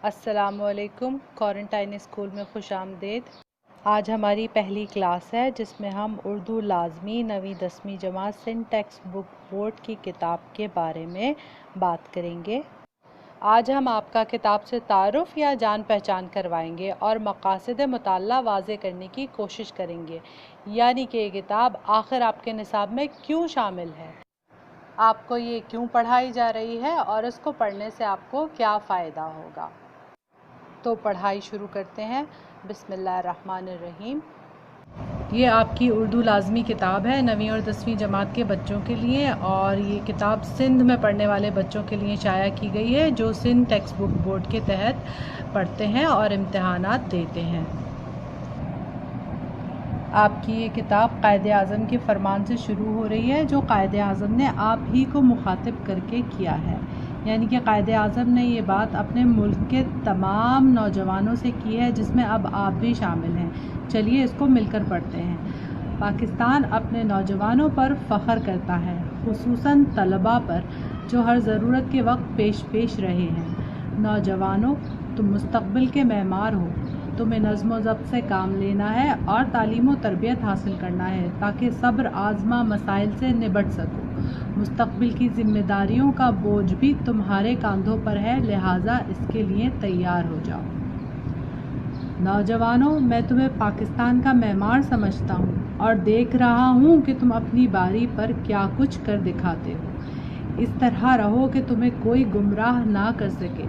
السلام علیکم، quarantine school میں خوش آمدید۔ آج ہماری پہلی کلاس ہے جس میں ہم اردو لازمی 9ویں 10ویں جماعت سندھ ٹیکسٹ بک بورڈ کی کتاب کے بارے میں بات کریں گے۔ آج ہم آپ کا کتاب سے تعارف یا جان پہچان کروائیں گے اور مقاصد مطالعہ واضح کرنے کی کوشش کریں گے، یعنی کہ یہ کتاب آخر آپ کے نصاب میں کیوں شامل ہے، آپ کو یہ کیوں پڑھائی جا رہی ہے اور اس کو پڑھنے سے آپ کو کیا فائدہ ہوگا۔ تو پڑھائی شروع کرتے ہیں۔ بسم اللہ الرحمن الرحیم۔ یہ آپ کی اردو لازمی کتاب ہے 9ویں اور 10ویں جماعت کے بچوں کے لیے، اور یہ کتاب سندھ میں پڑھنے والے بچوں کے لیے شائع کی گئی ہے جو سندھ ٹیکسٹ بک بورڈ کے تحت پڑھتے ہیں اور امتحانات دیتے ہیں۔ آپ کی یہ کتاب قائد اعظم کے فرمان سے شروع ہو رہی ہے جو قائد اعظم نے آپ ہی کو مخاطب کر کے کیا ہے، یعنی کہ قائد اعظم نے یہ بات اپنے ملک کے تمام نوجوانوں سے کی ہے جس میں اب آپ بھی شامل ہیں۔ چلیے اس کو مل کر پڑھتے ہیں۔ پاکستان اپنے نوجوانوں پر فخر کرتا ہے، خصوصاً طلباء پر جو ہر ضرورت کے وقت پیش رہے ہیں۔ نوجوانوں، تم مستقبل کے معمار ہو، تمہیں نظم و ضبط سے کام لینا ہے اور تعلیم و تربیت حاصل کرنا ہے تاکہ صبر آزما مسائل سے نبٹ سکو۔ مستقبل کی ذمہ داریوں کا بوجھ بھی تمہارے کاندھوں پر ہے، لہٰذا اس کے لیے تیار ہو جاؤ۔ نوجوانوں، میں تمہیں پاکستان کا معمار سمجھتا ہوں اور دیکھ رہا ہوں کہ تم اپنی باری پر کیا کچھ کر دکھاتے ہو۔ اس طرح رہو کہ تمہیں کوئی گمراہ نہ کر سکے۔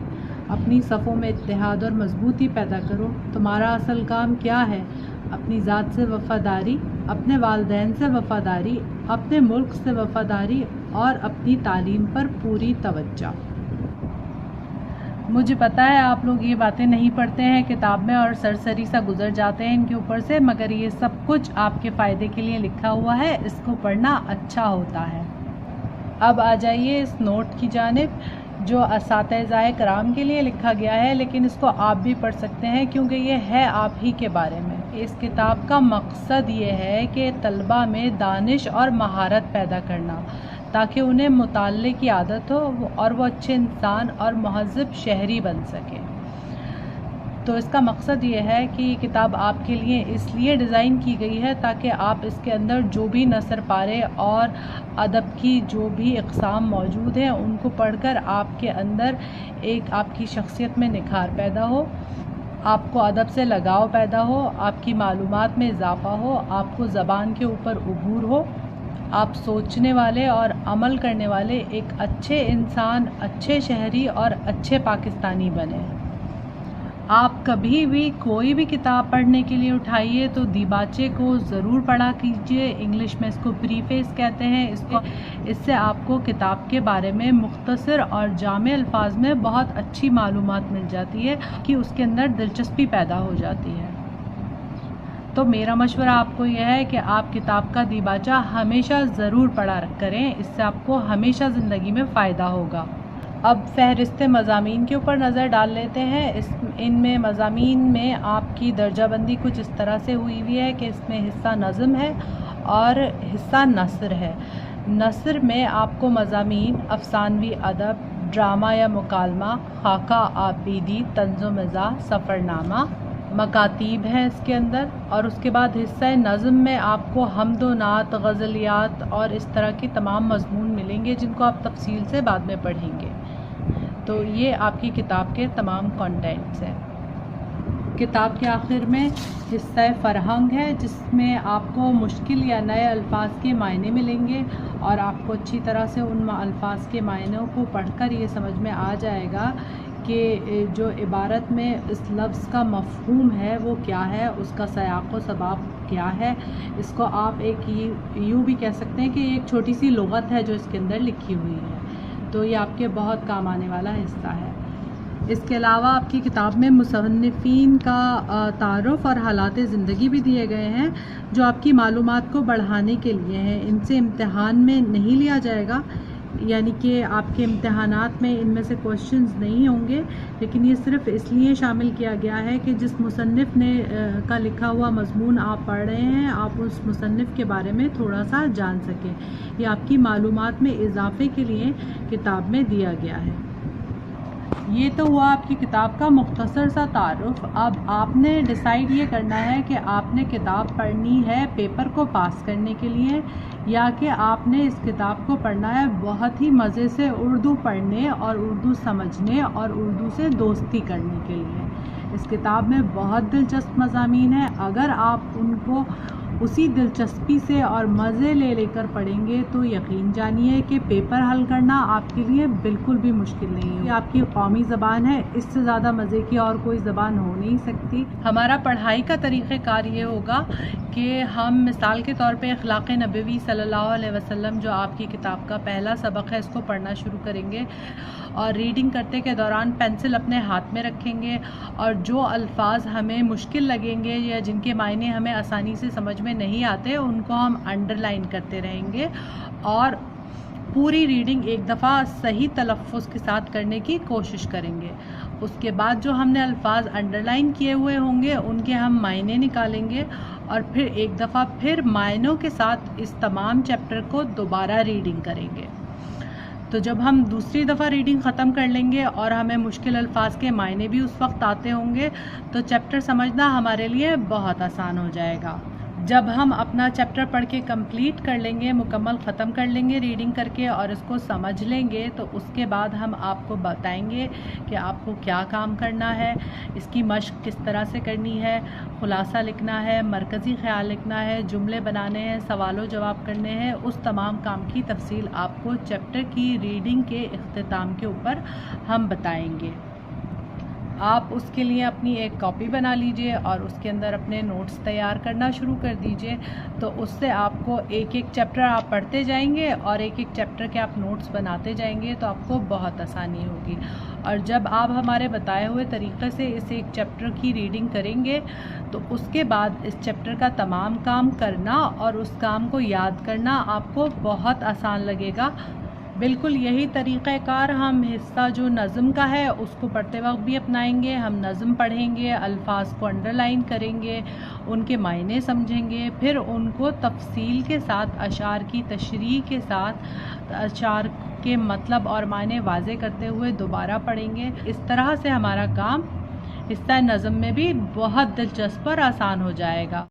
اپنی صفوں میں اتحاد اور مضبوطی پیدا کرو۔ تمہارا اصل کام کیا ہے؟ اپنی ذات سے وفاداری، اپنے والدین سے وفاداری، اپنے ملک سے وفاداری اور اپنی تعلیم پر پوری توجہ۔ مجھے پتہ ہے آپ لوگ یہ باتیں نہیں پڑھتے ہیں کتاب میں اور سرسری سا گزر جاتے ہیں ان کے اوپر سے، مگر یہ سب کچھ آپ کے فائدے کے لیے لکھا ہوا ہے، اس کو پڑھنا اچھا ہوتا ہے۔ اب آ جائیے اس نوٹ کی جانب جو اساتذہ کرام کے لیے لکھا گیا ہے، لیکن اس کو آپ بھی پڑھ سکتے ہیں کیونکہ یہ ہے آپ ہی کے بارے میں۔ اس کتاب کا مقصد یہ ہے کہ طلباء میں دانش اور مہارت پیدا کرنا تاکہ انہیں مطالعے کی عادت ہو اور وہ اچھے انسان اور مہذب شہری بن سکے۔ تو اس کا مقصد یہ ہے کہ یہ کتاب آپ کے لیے اس لیے ڈیزائن کی گئی ہے تاکہ آپ اس کے اندر جو بھی نثر پارے اور ادب کی جو بھی اقسام موجود ہیں ان کو پڑھ کر آپ کے اندر ایک آپ کی شخصیت میں نکھار پیدا ہو، آپ کو ادب سے لگاؤ پیدا ہو، آپ کی معلومات میں اضافہ ہو، آپ کو زبان کے اوپر عبور ہو، آپ سوچنے والے اور عمل کرنے والے ایک اچھے انسان، اچھے شہری اور اچھے پاکستانی بنیں۔ آپ کبھی بھی کوئی بھی کتاب پڑھنے کے لیے اٹھائیے تو دیباچے کو ضرور پڑھا کیجیے۔ انگلش میں اس کو پریفیس کہتے ہیں۔ اس سے آپ کو کتاب کے بارے میں مختصر اور جامع الفاظ میں بہت اچھی معلومات مل جاتی ہے کہ اس کے اندر دلچسپی پیدا ہو جاتی ہے۔ تو میرا مشورہ آپ کو یہ ہے کہ آپ کتاب کا دیباچہ ہمیشہ ضرور پڑھا کریں، اس سے آپ کو ہمیشہ زندگی میں فائدہ ہوگا۔ اب فہرست مضامین کے اوپر نظر ڈال لیتے ہیں۔ ان میں مضامین میں آپ کی درجہ بندی کچھ اس طرح سے ہوئی ہوئی ہے کہ اس میں حصہ نظم ہے اور حصہ نثر ہے۔ نثر میں آپ کو مضامین افسانوی ادب، ڈرامہ یا مکالمہ، خاکہ آبیدی، طنز و مزاح، سفر نامہ، مکاتیب ہیں اس کے اندر، اور اس کے بعد حصہ نظم میں آپ کو حمد و نعت، غزلیات اور اس طرح کے تمام مضمون ملیں گے جن کو آپ تفصیل سے بعد میں پڑھیں گے۔ تو یہ آپ کی کتاب کے تمام کانٹینٹس ہیں۔ کتاب کے آخر میں حصہ فرہنگ ہے جس میں آپ کو مشکل یا نئے الفاظ کے معنی ملیں گے اور آپ کو اچھی طرح سے ان الفاظ کے معنیوں کو پڑھ کر یہ سمجھ میں آ جائے گا کہ جو عبارت میں اس لفظ کا مفہوم ہے وہ کیا ہے، اس کا سیاق و سباق کیا ہے۔ اس کو آپ ایک یوں بھی کہہ سکتے ہیں کہ یہ ایک چھوٹی سی لغت ہے جو اس کے اندر لکھی ہوئی ہے، تو یہ آپ کے بہت کام آنے والا حصہ ہے۔ اس کے علاوہ آپ کی کتاب میں مصنفین کا تعارف اور حالات زندگی بھی دیے گئے ہیں جو آپ کی معلومات کو بڑھانے کے لیے ہیں۔ ان سے امتحان میں نہیں لیا جائے گا، یعنی کہ آپ کے امتحانات میں ان میں سے کوشچنز نہیں ہوں گے، لیکن یہ صرف اس لیے شامل کیا گیا ہے کہ جس مصنف نے کا لکھا ہوا مضمون آپ پڑھ رہے ہیں آپ اس مصنف کے بارے میں تھوڑا سا جان سکیں۔ یہ آپ کی معلومات میں اضافے کے لیے کتاب میں دیا گیا ہے۔ یہ تو ہوا آپ کی کتاب کا مختصر سا تعارف. اب آپ نے ڈیسائیڈ یہ کرنا ہے کہ آپ نے کتاب پڑھنی ہے پیپر کو پاس کرنے کے لیے یا کہ آپ نے اس کتاب کو پڑھنا ہے بہت ہی مزے سے اردو پڑھنے اور اردو سمجھنے اور اردو سے دوستی کرنے کے لیے. اس کتاب میں بہت دلچسپ مضامین ہیں. اگر آپ ان کو اسی دلچسپی سے اور مزے لے لے کر پڑھیں گے تو یقین جانیے کہ پیپر حل کرنا آپ کے لیے بالکل بھی مشکل نہیں ہے. یہ آپ کی قومی زبان ہے, اس سے زیادہ مزے کی اور کوئی زبان ہو نہیں سکتی. ہمارا پڑھائی کا طریقہ کار یہ ہوگا کہ ہم مثال کے طور پہ اخلاق نبوی صلی اللہ علیہ وسلم جو آپ کی کتاب کا پہلا سبق ہے اس کو پڑھنا شروع کریں گے اور ریڈنگ کرتے کے دوران پینسل اپنے ہاتھ میں رکھیں گے اور جو الفاظ ہمیں مشکل لگیں گے یا جن کے معنی ہمیں آسانی سے سمجھ میں نہیں آتے ان کو ہم انڈر لائن کرتے رہیں گے اور پوری ریڈنگ ایک دفعہ صحیح تلفظ کے ساتھ کرنے کی کوشش کریں گے. اس کے بعد جو ہم نے الفاظ انڈر لائن کیے ہوئے ہوں گے ان کے ہم معنی نکالیں گے اور پھر ایک دفعہ پھر معنوں کے ساتھ اس تمام چیپٹر کو دوبارہ ریڈنگ کریں گے. تو جب ہم دوسری دفعہ ریڈنگ ختم کر لیں گے اور ہمیں مشکل الفاظ کے معنی بھی اس وقت آتے ہوں گے تو چیپٹر سمجھنا ہمارے لیے بہت آسان ہو جائے گا. جب ہم اپنا چیپٹر پڑھ کے کمپلیٹ کر لیں گے, مکمل ختم کر لیں گے ریڈنگ کر کے اور اس کو سمجھ لیں گے تو اس کے بعد ہم آپ کو بتائیں گے کہ آپ کو کیا کام کرنا ہے, اس کی مشق کس طرح سے کرنی ہے, خلاصہ لکھنا ہے, مرکزی خیال لکھنا ہے, جملے بنانے ہیں, سوال و جواب کرنے ہیں. اس تمام کام کی تفصیل آپ کو چیپٹر کی ریڈنگ کے اختتام کے اوپر ہم بتائیں گے. آپ اس کے لیے اپنی ایک کاپی بنا لیجئے اور اس کے اندر اپنے نوٹس تیار کرنا شروع کر دیجئے. تو اس سے آپ کو ایک ایک چیپٹر آپ پڑھتے جائیں گے اور ایک ایک چیپٹر کے آپ نوٹس بناتے جائیں گے تو آپ کو بہت آسانی ہوگی. اور جب آپ ہمارے بتائے ہوئے طریقے سے اس ایک چیپٹر کی ریڈنگ کریں گے تو اس کے بعد اس چیپٹر کا تمام کام کرنا اور اس کام کو یاد کرنا آپ کو بہت آسان لگے گا. بالکل یہی طریقہ کار ہم حصہ جو نظم کا ہے اس کو پڑھتے وقت بھی اپنائیں گے. ہم نظم پڑھیں گے, الفاظ کو انڈر لائن کریں گے, ان کے معنی سمجھیں گے, پھر ان کو تفصیل کے ساتھ اشعار کی تشریح کے ساتھ اشعار کے مطلب اور معنی واضح کرتے ہوئے دوبارہ پڑھیں گے. اس طرح سے ہمارا کام حصہ نظم میں بھی بہت دلچسپ اور آسان ہو جائے گا.